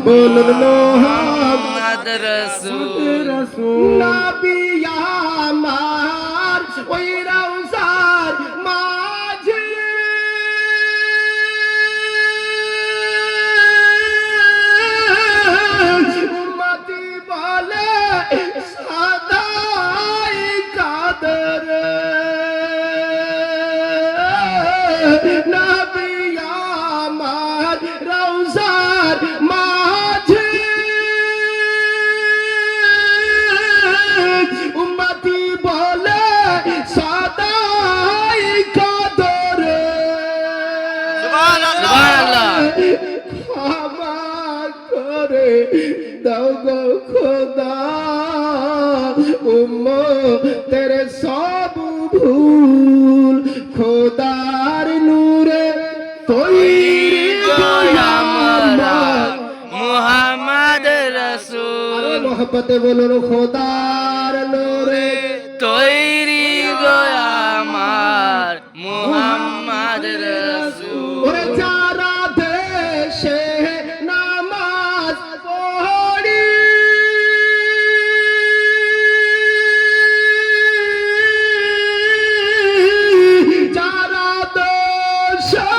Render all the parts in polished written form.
বলুন মোহাম্মদ রাসূল নবী আমার ওই রওজার মাঝে উম্মতি বলে সদাই কাদের নবী আমার রওজার মাঝে উম্মতি বলে সদাই কাদের সুবহানাল্লাহ ক্ষমা করে দাও গো খোদা উম্মতের সব ভুল খোদার নূরে তৈরি মুহাম্মদ রাসূল মোহব্বতে বলুন খোদার নূরে তৈরি গো আমার মুহাম্মদ রাসূল ওরে যারা দেশে নামাজ পড়ি যারা দেশে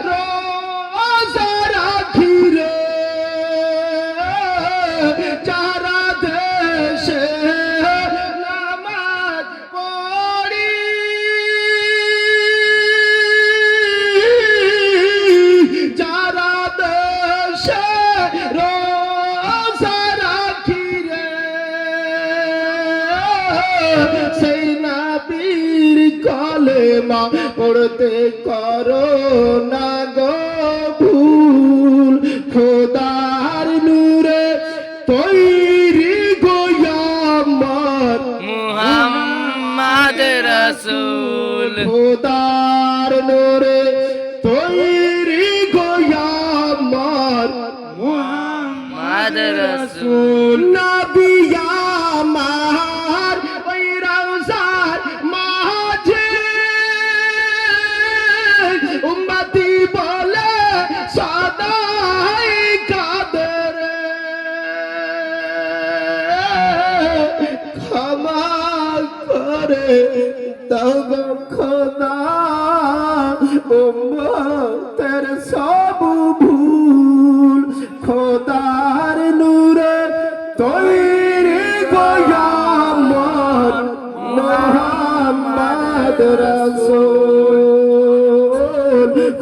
রোজা রাখি রে যারা দেশে নামাজ পড়ি যারা দেশে রোজা রাখি রে সেই নবীর কলেমা পড়তে করো না গো ভুল খোদার নূরে তৈরি গো আমার মুহাম্মদ রাসূল খোদার নূরে তৈরি গো আমার মুহাম্মদ রাসূল নবী আমার ওই রওজার মাঝে উম্মতি বলে সদাই কাদের ক্ষমা করে দাও গো খোদা উম্মতের সব ভুল খোদার নূরে তৈরি গো আমার মুহাম্মদ রাসূল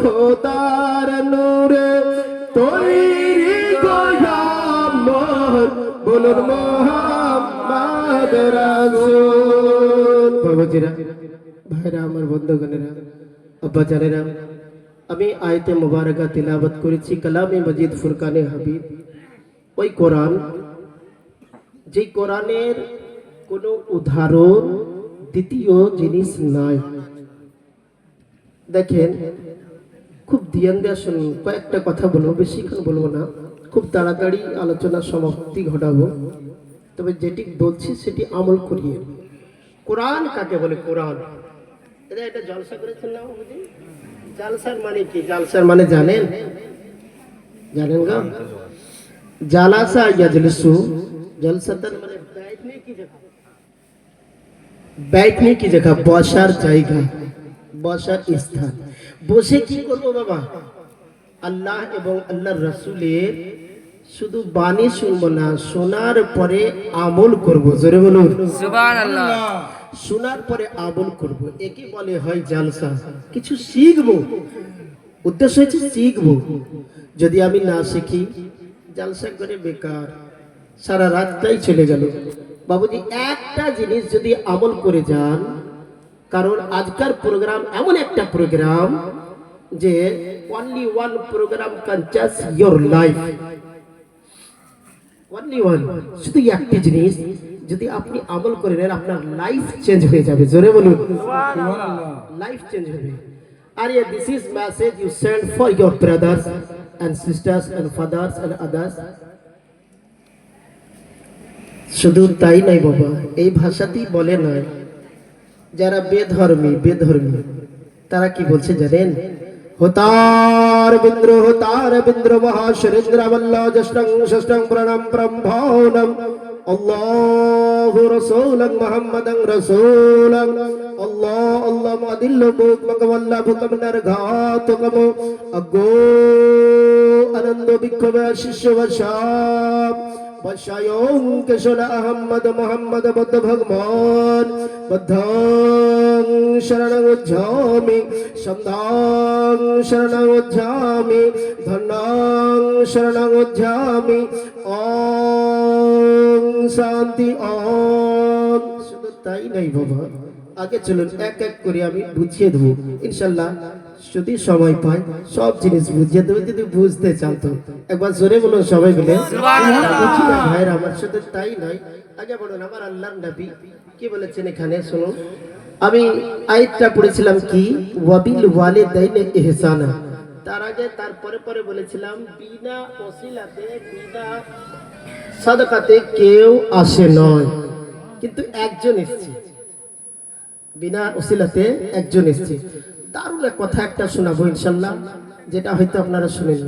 খোদার নূরে তৈরি গো আমার বলুন মুহাম্মদ রাসূল বাবাজিরা ভাইরা আমার বন্ধুগণেরা আব্বা জানেরা আমি আয়াতে মুবারাকা তিলাওয়াত করেছি কালামে মজিদ ফুরকানে হাবিব ওই কোরআন যে কোরআনের কোনো উদাহরণ দ্বিতীয় জিনিস নাই দেখেন খুব ধ্যান দিয়ে শুনুন কয়েকটা কথা বলবো বেশিক্ষণ বলবো না খুব তাড়াতাড়ি আলোচনা সমাপ্তি ঘটাবো তবে যেটি বলছি সেটি আমল করিয়ে কোরআন কাকে বলে কোরআন এটা জলসা করেছেন না বুঝি জালসার মানে কি জালসার মানে জানেন জানেন গা জালাসা ইয়াজলিসু জলসাতার মানে बैठने की जगह বসার জায়গা বসার স্থান বসে কি করব বাবা আল্লাহ এবং আল্লাহর রাসূলের শুধু বাণী শুনবো না শোনার পরে আমল করব জোরে বলুন সুবহানাল্লাহ শোনার পরে আমল করব একে বলে হয় জালসা কিছু শিখবো উদ্দেশ্য হচ্ছে শিখবো যদি আমি না শিখি জালসা করে বেকার সারা রাতটাই চলে গেল বাবুজি একটা জিনিস যদি আমল করে যান কারণ আজকাল প্রোগ্রাম এমন একটা প্রোগ্রাম যে only one program can change your life only one শুধু একটা জিনিস যদি আপনি আমল করে নেন আপনার লাইফ চেঞ্জ হয়ে যাবে জোরে বলুন সুবহানাল্লাহ লাইফ চেঞ্জ হবে আর this is message you send for your brothers and sisters and fathers and others শুধু তাই নাই বাবা এই ভাষাতেই বলে নয় যারা বেধর্মী তারা কি বলছে জানেন होता তার বিদ্রোহ তার বিদ্রোহ মহাশরেন্দ্র বল্ল জষ্টং ষষ্ঠং প্রণম ব্রহ্মণম আল্লাহু রাসূলুন মুহাম্মাদান রাসূলুন আল্লাহ আল্লাহ মাদিল্লু বুক মকবল্লা ভুকমনার ঘাতকম আগো আনন্দ বিক্ষোভ শিষ্য বর্ষাব বর্ষায়ং কেশল আহম্মদ মোহাম্মদ বদ্ধ ভগবান বদ্ধং শরণং উজ্জামি সন্ধাং শরণং উজ্জামি ধন্যং শরণং উজ্জামি ওম শান্তি ওম। শুধু তাই নাই বাবা, আগে চলুন এক এক করে আমি বুঝিয়ে দেবো ইনশাল্লাহ। যদি সময় পাই সব জিনিস বুঝিয়ে দেবো, যদি বুঝতে চান তো একবার জোরে বলুন সবাই মিলে ভাইরা। আমার সাথে তাই নয়, আগে বলুন আমার আল্লাহর নবী কি বলেছেন এখানে শুনুন। আমি আয়াতটা পড়েছিলাম কি ওয়াবিল ওয়ালিদাইনি ইহসানা, তার আগে তারপরে পরে বলেছিলাম বিনা ওসিলাতে বিনা সাদাকাতে কেউ আসে নয়, কিন্তু একজন এসেছে, বিনা ওসিলাতে একজন এসেছে। দারুণ এক কথা একটা শোনাবো ইনশাল্লাহ, যেটা হয়তো আপনারা শুনেন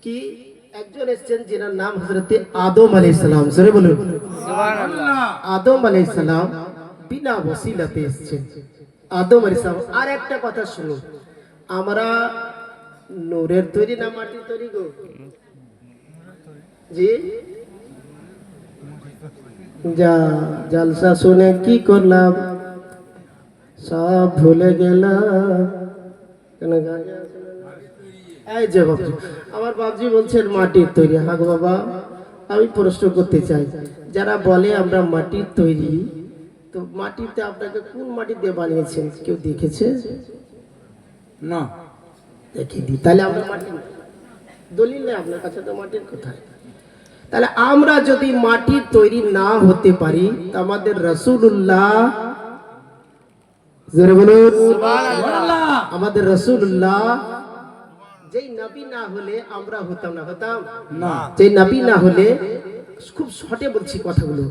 কি একজন এসেছেন যেনার নাম হযরতে আদম আলাইহিস সালাম। জোরে বলুন সুবহানাল্লাহ। আদম আলাইহিস সালাম বিনা ওসিলাতে এসেছেন, আদম আলাইহিস সালাম। আর একটা কথা শুনুন, আমরা নূরের তৈরি না মাটির তৈরি গো? জি যা জলসা শুনে কি করলাম সব ভুলে গেলাম। কেন এই যে বাবু আমার বাবজি বলছেন মাটির তৈরি। হাগ বাবা আমি প্রশ্ন করতে চাই, যারা বলে আমরা মাটির তৈরি, তো মাটিতে আপনাকে কোন মাটি দিয়ে বানিয়েছেন কেউ দেখেছে? না দেখে দি, তাহলে আমরা মাটি দলিল নেই আপনার কাছে, তো মাটির কোথায়? তাহলে আমরা যদি মাটির তৈরি না হতে পারি তা আমাদের রাসূলুল্লাহ, জোরে বলুন সুবহানাল্লাহ, আমাদের রাসূলুল্লাহ যেই নবী না হলে আমরা হতাম না, হতাম না। যেই নবী না হলে, খুব শর্টে বলছি কথাগুলো।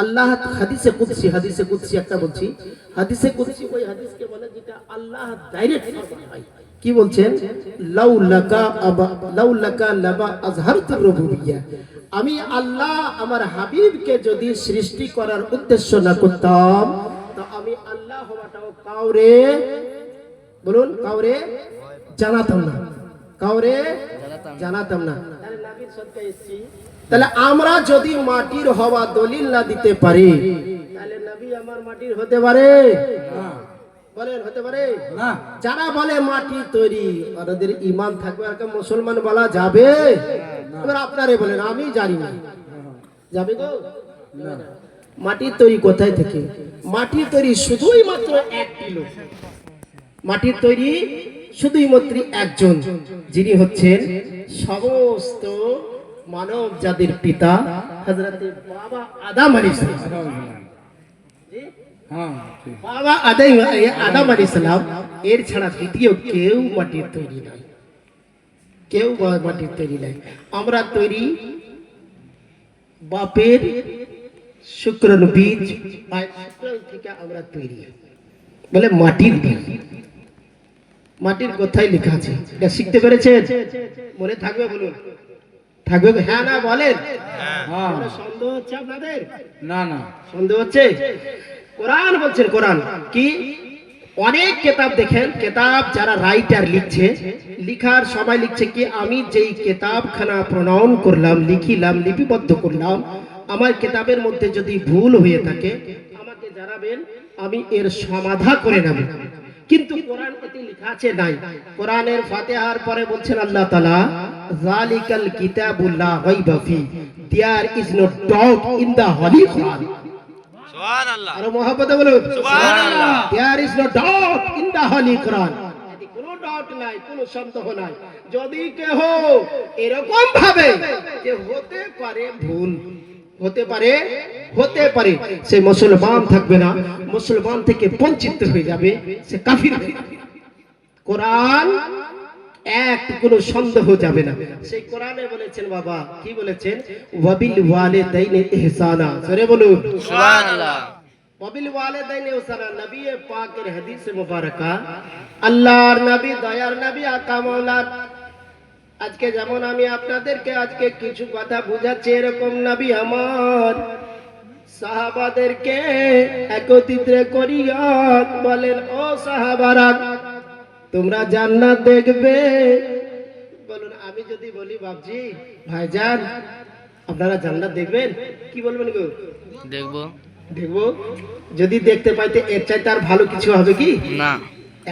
আল্লাহ হাদিসে কুদসি, হাদিসে কুদসি একটা বলছি, হাদিসে কুদসি ওই হাদিসকে বলে যেটা আল্লাহ ডাইরেক্ট হয়। কি বলছেন? লাউলাকা লাবা আজহারতুর রুবুবিয়্যাহ, আমি আল্লাহ আমার হাবিবকে যদি সৃষ্টি করার উদ্দেশ্য না করতাম তো আমি আল্লাহ হওয়াটাও কাউরে, বলুন কাউরে জানাতাম না, কাউরে জানাতাম না। তাহলে নবীর সদকা এসেছি, তাহলে আমরা যদি মাটির হওয়া দলিল না দিতে পারি তাহলে নবী আমার মাটির হতে পারে? বলেন হতে পারে না। যারা বলে মাটির তৈরি ওদের ঈমান থাকবে আর মুসলমান বলা যাবে? এবার আপনারে বলেন, আমি জানি না যাবে গো। মাটির তৈরি কোথায় থেকে? মাটির তৈরি শুধুই মাত্র এক কিলো, মাটির তৈরি শুধুই মাত্র একজন, যিনি হচ্ছেন সমস্ত মানব জাতির পিতা হযরতে বাবা আদম আলাইহিস সালাম। হ্যাঁ বাবা আদম আলাইহিস সালাম, এর ছাড়া দ্বিতীয় কেউ মাটির তৈরি নাই, কেউ মাটির তৈরি নাই। আমরা তৈরি বাপের শুক্রাণু বীজ থেকে আমরা তৈরি, বলে মাটির বীজ। মাটির কোথায় লেখা আছে এটা শিখতে পেরেছেন? মনে থাকবে বলুন, থাকবে? হ্যাঁ না বলেন। হ্যাঁ সন্দেহ হচ্ছে আপনাদের? না না সন্দেহ হচ্ছে? কোরআন বলছেন, কোরআন কি অনেক কিতাব দেখেন, কিতাব যারা রাইটার লিখছে, লিখার সময় লিখছে কি আমি যেই কিতাবখানা প্রণয়ন করলাম, লিখিলাম, লিপিবদ্ধ করলাম, আমার কিতাবের মধ্যে যদি ভুল হয়ে থাকে আমাকে জানাবেন, আমি এর সমাধান করে নেব। কিন্তু কোরআন এতে লেখা আছে নাই। কোরআনের ফাতিহার পরে বলছেন আল্লাহ তাআলা, যালিকাল কিতাবুল লা রাইবা ফি, there is no doubt in the holy Quran. সুবহানাল্লাহ, আর মুহাব্বতে বলুন সুবহানাল্লাহ। There is no doubt in the holy Quran, এতে কোনো ডাউট নাই, কোনো সন্দেহ নাই। যদি কেহ এরকম ভাবে যে হতে পারে ভুল, হতে পারে, হতে পারে, সে মুসলমান থাকবে না, মুসলমান থেকে বঞ্চিত হয়ে যাবে, সে কাফির হয়ে যাবে। কোরআন এক কোনো সন্দেহ যাবে না। সেই কোরআনে বলেছেন বাবা, কি বলেছেন? ওয়াবিল ওয়ালিদাইনি ইহসানা। জোরে বলুন সুবহানাল্লাহ। ওয়াবিল ওয়ালিদাইনি ইহসানা, নবী পাকের হাদিসে মুবারাকা, আল্লাহর নবী, দয়ার নবী, আকা মাওলা আজকে যেমন আমি আপনাদেরকে আজকে কিছু কথা বুঝাচ্ছি, এরকম নবী আমার সাহাবাদেরকে একত্রিত করিয়া বলেন, ও সাহাবারা তোমরা জান্নাত দেখবে। বলুন, আমি যদি বলি বাপজি ভাইজান আপনারা জান্নাত দেখবেন, কি বলবেন গো? দেখবো। দেখবো। যদি দেখতে পাইতে এর চাইতে আর ভালো কিছু হবে কি? না।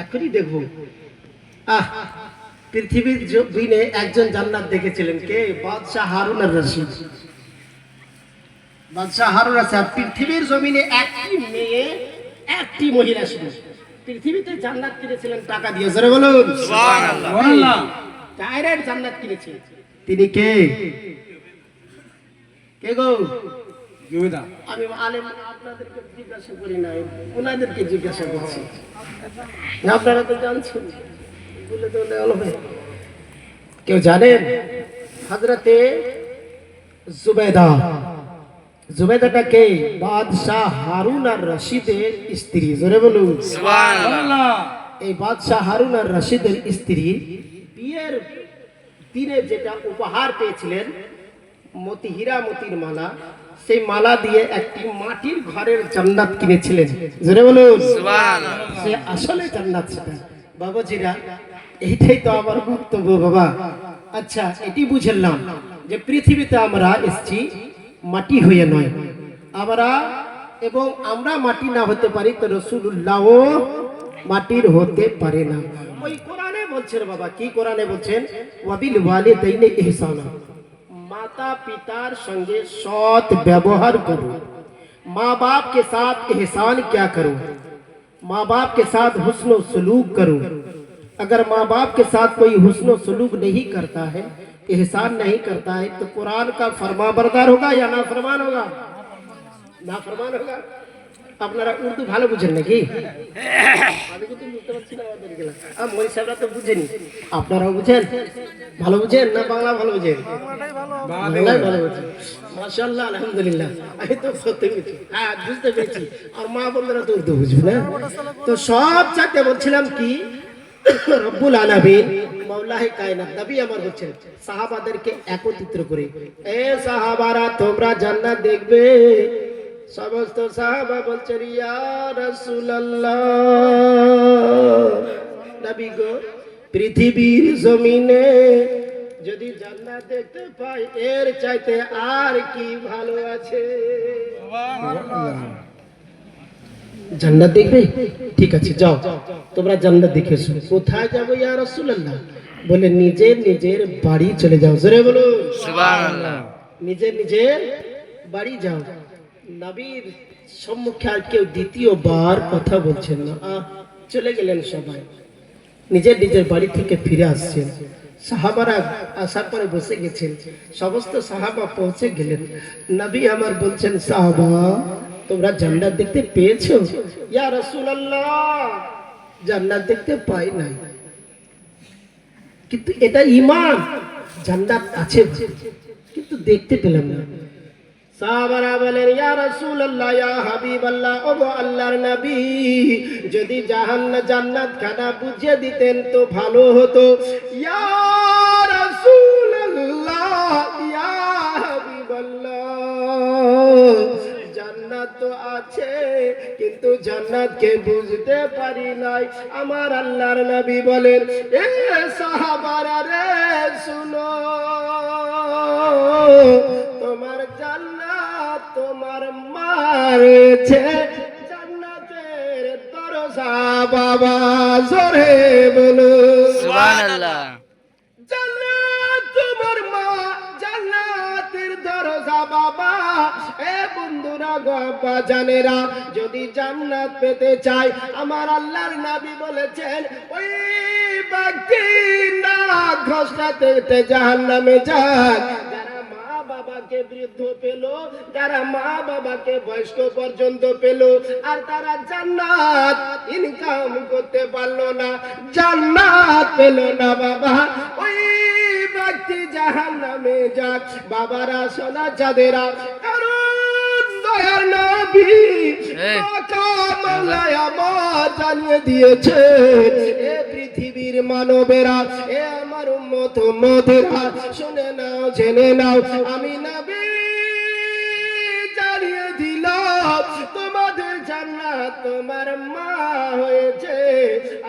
এখনই দেখবো। আহ, পৃথিবীর জমিনে একজন জান্নাত দেখেছিলেন, কে? বাদশাহ হারুন আর রশিদ। বাদশাহ হারুন আর রশিদ। পৃথিবীর জমিনে একটি মেয়ে, একটি মহিলা শুধু পৃথিবীতে জান্নাত কিনেছিলেন টাকা দিয়ে। জোরে বলুন সুবহানাল্লাহ। সুবহানাল্লাহ। ডাইরেক্ট জান্নাত কিনেছিলেন। তিনি কে? কে গো? জুবেদা। আমি আলেম আপনাদেরকে জিজ্ঞাসা করি নাই, ওনাদেরকে জিজ্ঞাসা করছি। আপনারা তো জানছেন, বলে তো হবে। কেউ জানেন হযরতে জুবেদা? জুবেদাটা কে? বাদশাহ হারুন আর রশিদের স্ত্রী। জোরে বলুন সুবহানাল্লাহ। এই বাদশাহ হারুন আর রশিদের স্ত্রী বিয়ের দিনে যেটা উপহার পেয়েছিলেন, মতি হীরা মতির মালা, সেই মালা দিয়ে একটি মাটির ঘরের জান্নাত কিনেছিলেন। জোরে বলুন সুবহানাল্লাহ। সে আসলে জান্নাত সেটা। বাবাজিরা, এইটাই তো আমার বক্তব্য বাবা। আচ্ছা, এটি বুঝলাম যে পৃথিবীতে আমরা এসেছি মাটি হয়ে নয়, আমরা মাটি না হতে পারি তো রাসূলুল্লাহও মাটির হতে পারে না। ওই কোরআনে বলছেন বাবা, কি কোরআনে বলছেন? ওয়াবিল ওয়ালিদাইনি ইহসানা, माता पितार संगे सौत व्यवहार करो, माँ बाप के साथ एहसान क्या करो, माँ बाप के साथ हुस्न सलूक करो। अगर माँ बाप के साथ कोई हुस्न सलूक नहीं करता है, एहसान नहीं करता है, तो कुरान का फरमाबरदार होगा या नाफरमान होगा? नाफरमान होगा। আপনারা উর্দু ভালো বুঝেন নাকি? আমি কিন্তু বুঝতে পারছি না, আমাদের গেলা মনি সাহেবরা তো বুঝেনি। আপনারাও বুঝেন? ভালো বুঝেন না বাংলা ভালো বুঝেন? বাংলায় ভালো বুঝেন। মাশাআল্লাহ, আলহামদুলিল্লাহ। আমি তো সত্যি বুঝি, হ্যাঁ বুঝতে পেরেছি। আর মা বোনেরা তো উর্দু বুঝবে না। তো সব চাইতে বলছিলাম কি, রব্বুল আলামিন মাওলায়ে কায়নাত নবী আমার বলছেন সাহাবাদেরকে একত্রিত করে, এ সাহাবারা তোমরা জান্নাত দেখবে। সমস্ত সাহাবা বলছেন, ইয়া রাসূলুল্লাহ, নবী গো পৃথিবীর জমিনে যদি জান্নাত দেখতে পাই এর চাইতে আর কি ভালো আছে? জান্নাত দেখবে? ঠিক আছে, যাও তোমরা জান্নাত দেখে এসো। কোথায় যাবো ইয়া রাসূলুল্লাহ? বলে নিজের নিজের বাড়ি চলে যাও। জোরে বলুন সুবহানাল্লাহ। নিজের নিজের বাড়ি যাও। নবীর সম্মুখে আর কেউ দ্বিতীয়বার কথা বলছেন না। চলে গেলেন সবাই, নিজের নিজের বাড়ি থেকে ফিরে আসছেন। সাহাবারা আসার পরে বসে গেছেন, সমস্ত সাহাবা পৌঁছে গেলেন। নবী আমার বলছেন, সাহাবা তোমরা জান্নাত দেখতে পেয়েছো? ইয়া রাসূলুল্লাহ, জান্নাত দেখতে পাই নাই, কিন্তু এটা ঈমান, জান্নাত আছে কিন্তু দেখতে পেলাম না। সাহাবারা বলেন, ইয়া রাসূলুল্লাহ, ইয়া হাবিবাল্লাহ, ও গো আল্লাহর নবী, যদি জান্নাত খানা বুঝিয়ে দিতেন তো ভালো হতো। ইয়া রাসূলুল্লাহ, ইয়া হাবিবাল্লাহ, জান্নাত তো আছে কিন্তু জান্নাতকে বুঝতে পারি নাই। আমার আল্লাহর নবী বলেন, এ সাহাবারা রে শুনো, তোমার জান্নাত তোমার মারছে জান্নাতের দরজা। বাবা জোরে বলো সুবহানাল্লাহ। জান্নাত তোমার মা, জান্নাতের দরজা বাবা। এ বন্ধুরা গো জানেরা, যদি জান্নাত পেতে চাই আমার আল্লাহর নবী বলেছেন, ওই ব্যক্তি না ঘষাতে জাহান্নামে যাক যারা মা বাবাকে বৃদ্ধ পেল, যারা মা বাবাকে বয়স্ক পর্যন্ত পেল, আর তারা জান্নাত ইনকাম করতে পারলো না, জান্নাত পেল না বাবা, ওই ব্যক্তি জাহান্নামে যাক। বাবারা সোনা চাঁদেরা, কারণ মায়ার নবী এই। পাকা মাওলায় আমার জানিয়ে দিয়েছে, এ পৃথিবীর মানবেরা, এ আমার উম্মত উম্মতেরা, শুনে নাও জেনে নাও, আমি নবী জানিয়ে দিলাম তোমাদের জান্নাত তোমার মা হয়েছে,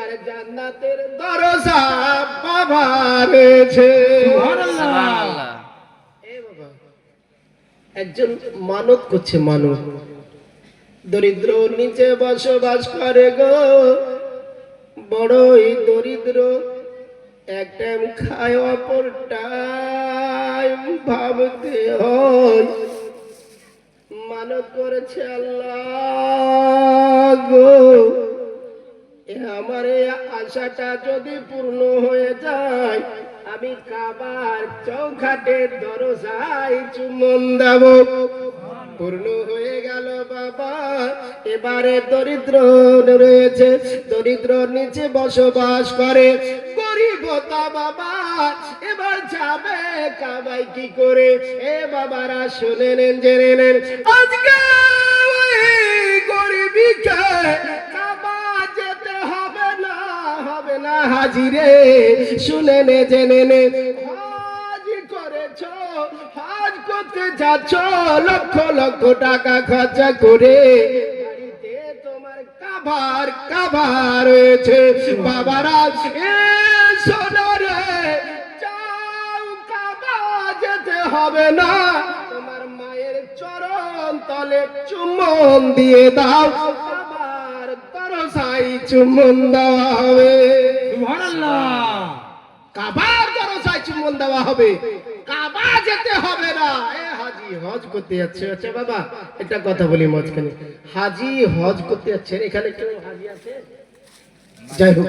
আর জান্নাতের দরজা বাবা রয়েছে। সুবহানাল্লাহ। এ বাবা, একজন মানত করছে, মানত, দরিদ্র নিচে বসবাস করে গো, বড়ই দরিদ্র, এক টাইম খায় অপর টাইম ভাবতে হয়। মানত করেছে আল্লাহ গো, আমার এই আশাটা যদি পূর্ণ হয়ে যায়, আমি কাবার চৌখাটের দরজায় চুম্বন দেব। পূর্ণ হয়ে গেল বাবা, এবারে দরিদ্র রয়েছে, দরিদ্র নিচে বসবাস করে, গরিবতা বাবা এবার যাবে কাবাই কি করে? এ বাবারা শুনে নেন, জেনে নেন, আজকে ওই গরিবীকে কাবা যেতে হবে না, হবে না হাজিরে। শুনে নে, জেনে নে, হজ করেছ, হজ করতে যাচ্ছ, লক্ষ লক্ষ টাকা খরচা করে, বাড়িতে তোমার কাবার রয়েছে। বাবারা এ সোনারে, যাও কাবা যেতে হবে না, তোমার মায়ের চরণ তলে চুম্বন দিয়ে দাও, আবার দরজায় চুম্বন দেওয়া হবে। সুবহানাল্লাহ। কাবার দরজায় চুম্বন দেওয়া হবে, কাবা যেতে হবে না। এ হাজি হজ করতে যাচ্ছে, আচ্ছা বাবা একটা কথা বলি মাঝখানে, হাজি হজ করতে যাচ্ছেন, এখানে কেউ হাজি আছে? যাই হোক,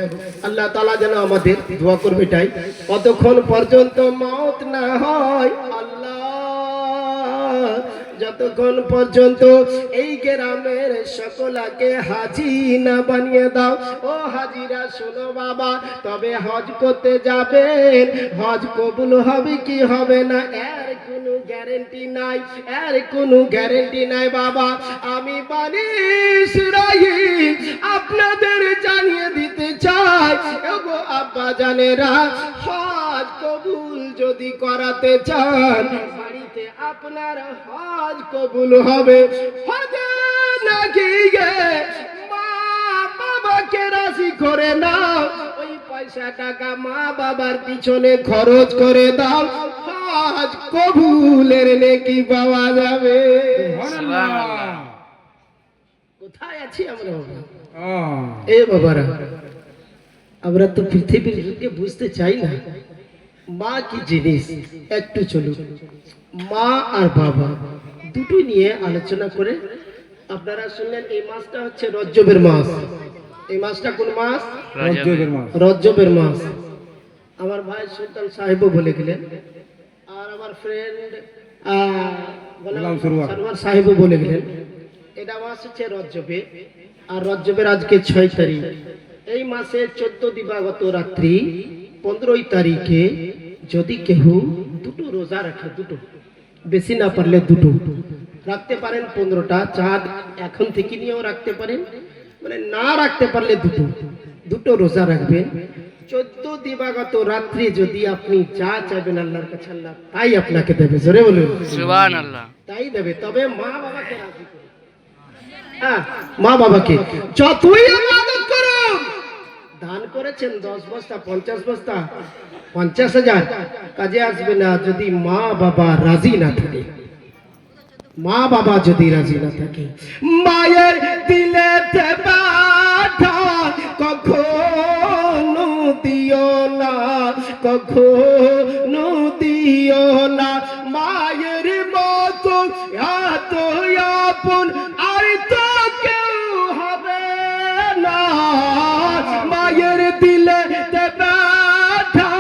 আল্লাহ তাআলা যেন আমাদের দোয়া করবে এটাই, কতক্ষণ পর্যন্ত মওত না হয়, আল্লাহ যতক্ষণ পর্যন্ত এই গ্রামের সকলকে হাজি না বানিয়ে দাও। ও হাজিরা শোনো বাবা, তবে হজ করতে যাবেন, হজ কবুল হবে কি হবে না এর কোনো গ্যারান্টি নাই, এর কোনো গ্যারান্টি নাই বাবা। আমি বানি ইসরাইল আপনাদের জানিয়ে দিতে চাই, ওগো আব্বা জানেরা, হজ কবুল যদি করাতে চান, বাড়িতে আপনার হজ কবুল হবে। হজে না গিয়ে মা বাবাকে রাজি করে নাও, ওই পয়সা টাকা মা বাবার পিছনে খরচ করে দাও, হজ কবুলের নেকি পাওয়া যাবে। সুবহানাল্লাহ। কোথায় আছি আমরা বাবা? আহ, এ বাবারা, আমরা তো পৃথিবীর যুগে বুঝতে চাই না মা কি জিনিস। একটু চলুন, মা আর বাবা দুটো নিয়ে আলোচনা করে। আপনারা শুনলেন এই মাসটা হচ্ছে রজবের মাস। এই মাসটা কোন মাস? রজবের মাস। রজবের মাস। আমার ভাই সুলতান সাহেবও বলে গেলেন, আর আমার ফ্রেন্ড গোলাম সরওয়ার সাহেবও বলে গেলেন, এটা মাস হচ্ছে রজবে। আর রজবের আজকে 6 তারিখ। এই মাসে 14 দিবাগত রাত্রি 15 তারিখে যদি কেহ দুটো রোজা রাখে, দুটো, বেশি না পারলে দুটো রাখতে পারেন, 15টা চাঁদ এখন থেকে নিয়েও রাখতে পারেন, মানে না রাখতে পারলে দুটো, দুটো রোজা রাখবেন। 14 দিবাগত রাত্রি যদি আপনি যা চাইবেন আল্লাহর কাছে, আল্লাহ তাই আপনাকে দেবে। জোরে বলুন সুবহানাল্লাহ। তাই দেবে। তবে মা বাবাকে রাজি করুন। হ্যাঁ, মা বাবাকে যতই ইবাদত করুন, দান করেছেন 10 বস্তা 50 বস্তা 50,000 কাজে আসবে না যদি মা বাবা রাজি না থাকে। মা বাবা যদি রাজি না থাকে, মায়ের দিলেতে বাধা কখনো দিও না, কখনো দিও না, মায়ের মতো এত আপন আর তো কেউ হবে না। মায়ের দিলেতে বাধা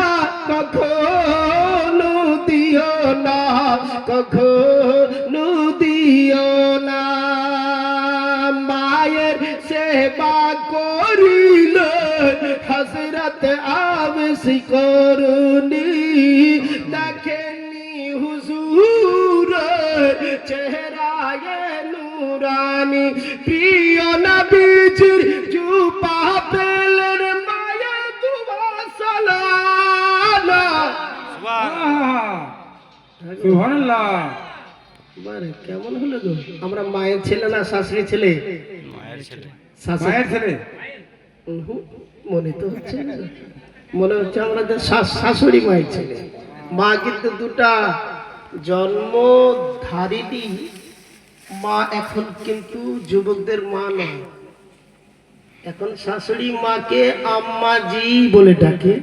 কখনো দিও না, কখনো দিও না, মায়ের সেবা করিল হযরত আবসি করুনি, দেখেনি হুজুর চেহারায় নূর নুরানি প্রিয় নবীজির জুপা পেলেন মায়া দুয়া সালালা। সুবহানাল্লাহ। বারে কেমন হলো গো? আমরা মায়ের ছেলে না শাশুড়ি ছেলে? মায়ের ছেলে। মায়ের ছেলে। মনে তো হচ্ছে না। মনে হচ্ছে আমরা যে শাশুড়ি মায়ের ছেলে। মা কিন্তু দুটা জন্মধারিণী মা, এখন কিন্তু যুবকদের মা নয়। এখন শাশুড়ি মাকে আম্মাজি বলে ডাকে,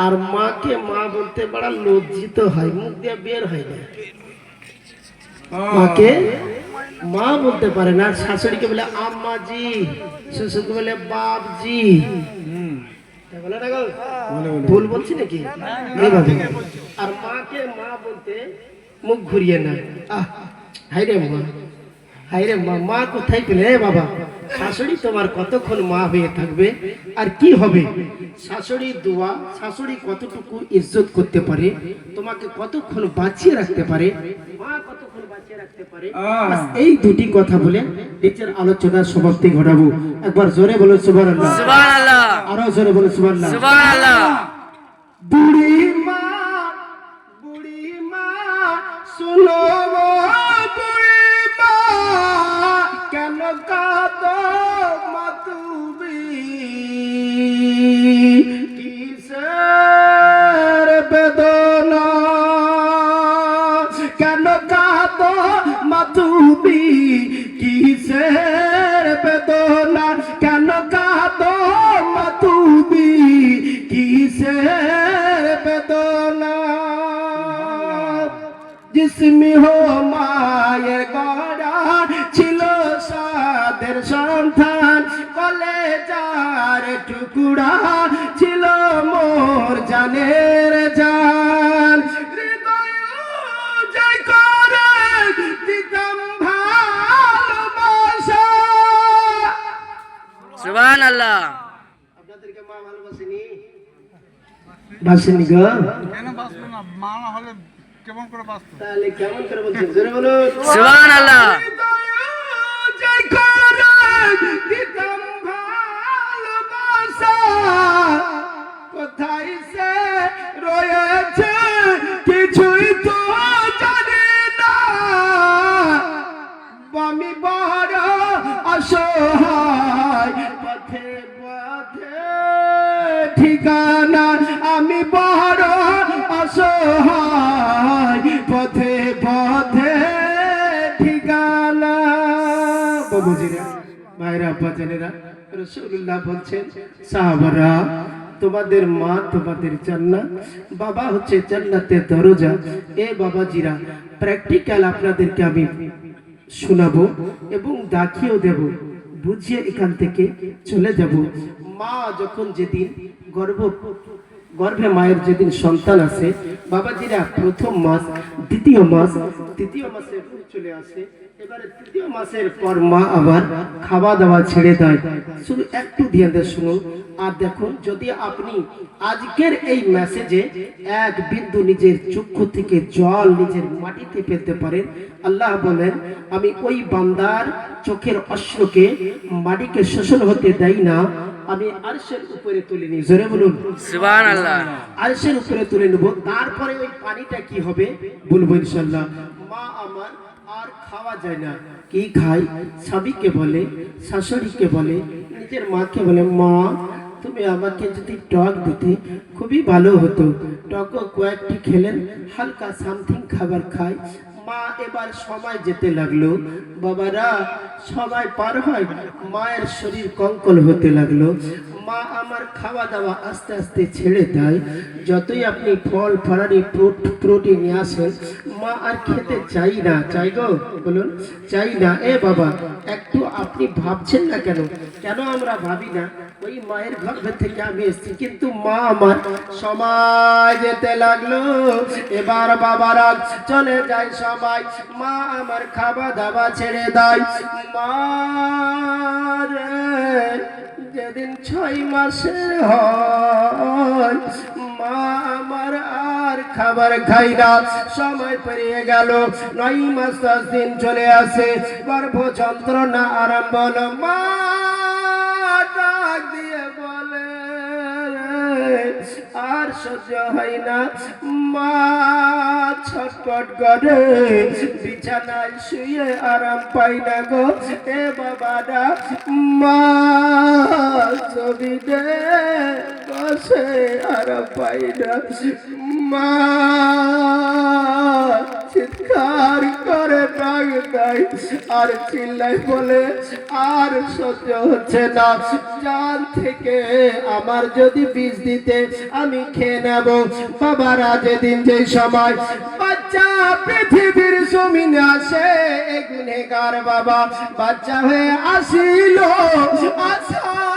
আর মাকে মা বলতে বড় লজ্জিত হয়, মুখ দিয়ে বের হয় না। মাকে মা বলতে পারে না, শাশুড়িকে বলে আম্মাজি, শ্বশুরকে বলে বাপজি। বলে না গো? ভুল বলছি নাকি? এইভাবে। আর মাকে মা বলতে মুখ ঘুরিয়ে না। হাইরে মা, হাইরে মা, মা কোথায় পেলে বাবা? শাশুড়ি তোমার কতক্ষণ মা হয়ে থাকবে, আর কি হবে? শাশুড়ি দোয়া, শাশুড়ি কতটুকু ইজ্জত করতে পারে, তোমাকে কতক্ষণ বাঁচিয়ে রাখতে পারে, মা কতক্ষণ বাঁচিয়ে রাখতে পারে, বাস এই দুটি কথা বলে নিজের আলোচনার সমাপ্তি ঘটাবো। একবার জোরে বলো সুবহানাল্লাহ। সুবহানাল্লাহ। আরো জোরে বলো সুবহানাল্লাহ। সুবহানাল্লাহ। বুড়ি মা, বুড়ি মা, শুনো গো বুড়ি মা, কেন কাঁদো মা তুমি? কিসের বেদনা, কেন কাঁদো মা তুমি? কিসের বেদনা, কেন কাঁদো মা তুমি? কিসের বেদনা? जिसमें हो माয়ের গড়া ছিল সাদের সন্তান, কলেজার টুকরা ছিল মোর জানের জান। হৃদয় জয় করে দিতাম ভালোবাসা। সুবহানাল্লাহ। আপনাদেরকে মা ভালোবাসেনি? বাসেনি গো? কেন বাঁচলো না? মা না হলে কেমন করে বাঁচতো? তাহলে কেমন করে বলছেন? জোরে বলো। সুবহানাল্লাহ। জয় করে দিতাম ভালোবাসা, কোথায় সে রয়েছে কিছুই তো জানি না। আমি বড় অসহায়, পথে পথে ঠিকানা। আমি বড় অসহায়, পথে পথে ঠিকানা। বাবুজিরা, ভাইরা, বাজানেরা, রাসূলুল্লাহ বলছেন, সাহাবারা, তোমাদের মা তোমাদের জান্নাত, বাবা হচ্ছে জান্নাতের দরজা। এ বাবাজিরা, প্র্যাকটিক্যাল আপনাদেরকে আমি শোনাবো এবং দেখিয়েও দেব, বুঝিয়ে এখান থেকে চলে যাব। মা যখন যেদিন গর্ভে মায়ের যেদিন সন্তান আছে, বাবাজিরা, প্রথম মাস, দ্বিতীয় মাস, তৃতীয় মাসে চলে আসে। এবারে তৃতীয় মাসের পর মা আবার খাওয়া দাওয়া ছেড়ে দেয়। শুধু একটু ধ্যান দিয়ে শুনুন আর দেখুন, যদি আপনি আজকের এই মেসেজে এক বিন্দু নিজের চক্ষু থেকে জল নিজের মাটিতে ফেলতে পারেন, আল্লাহ বলেন, আমি ওই বান্দার চোখের অশ্রুকে মাটিকে শোষণ হতে দেই না, আমি আরশের উপরে তুলে নিই। জোরে বলুন সুবহানাল্লাহ। আরশের উপরে তুলে নেব। তারপরে ওই পানিটা কি হবে বলবো ইনশাআল্লাহ। মা আমার আর খাওয়া যায় না, কি খায়? স্বামীকে বলে, শাশুড়িকে বলে, নিজের মাকে বলে, মা তুমি আমাকে যদি টক দিতে খুবই ভালো হতো। টক কয়েকটি খেলেন, হালকা সামথিং খাবার খায়। মা এবার সময় যেতে লাগলো, বাবারা, সময় পার হয়, মায়ের শরীর কঙ্কল হতে লাগলো। মা আমার খাওয়া দাওয়া আস্তে আস্তে ছেড়ে দেয়। যতই আপনি ফল ফলারি প্রোটিন নিয়ে আসেন, মা আর খেতে চাই না। চাই গো? বলুন চাই না। এ বাবা, একটু আপনি ভাবছেন না কেন? কেন আমরা ভাবি না? ওই মায়ের গর্ভে থেকে আমি এসেছি, কিন্তু মা আমার সময় যেতে লাগলো। এবার বাবারা চলে যায় সবাই, মা আমার খাওয়া দাওয়া ছেড়ে দেয়। মা রে, যেদিন 6 মাসের হয়, মা আমার আর খাবার খাই না। সময় পেরিয়ে গেল, 9 মাস 10 দিন চলে আসে, গর্ভ যন্ত্রণা আরম্ভ হলো। মা ডাক দিয়ে বলে আর সহ্য হয় না। মা ছটফট করে বিছানায় শুয়ে আরাম পাই না গো। এ বাবারা মা ছবিতে বসে আরাম পাই না। মা চিৎকার করে ডাক দেয় আর চিল্লাই বলে আর সহ্য হচ্ছে না। জান থেকে আমার যদি বীজ দিতে আমি খেয়ে নেব। বাবারা যেদিন যে সময় বাচ্চা পৃথিবীর জমিনে আসে, এ গুনেগার বাবা বাচ্চা হয়ে আসিল, আসার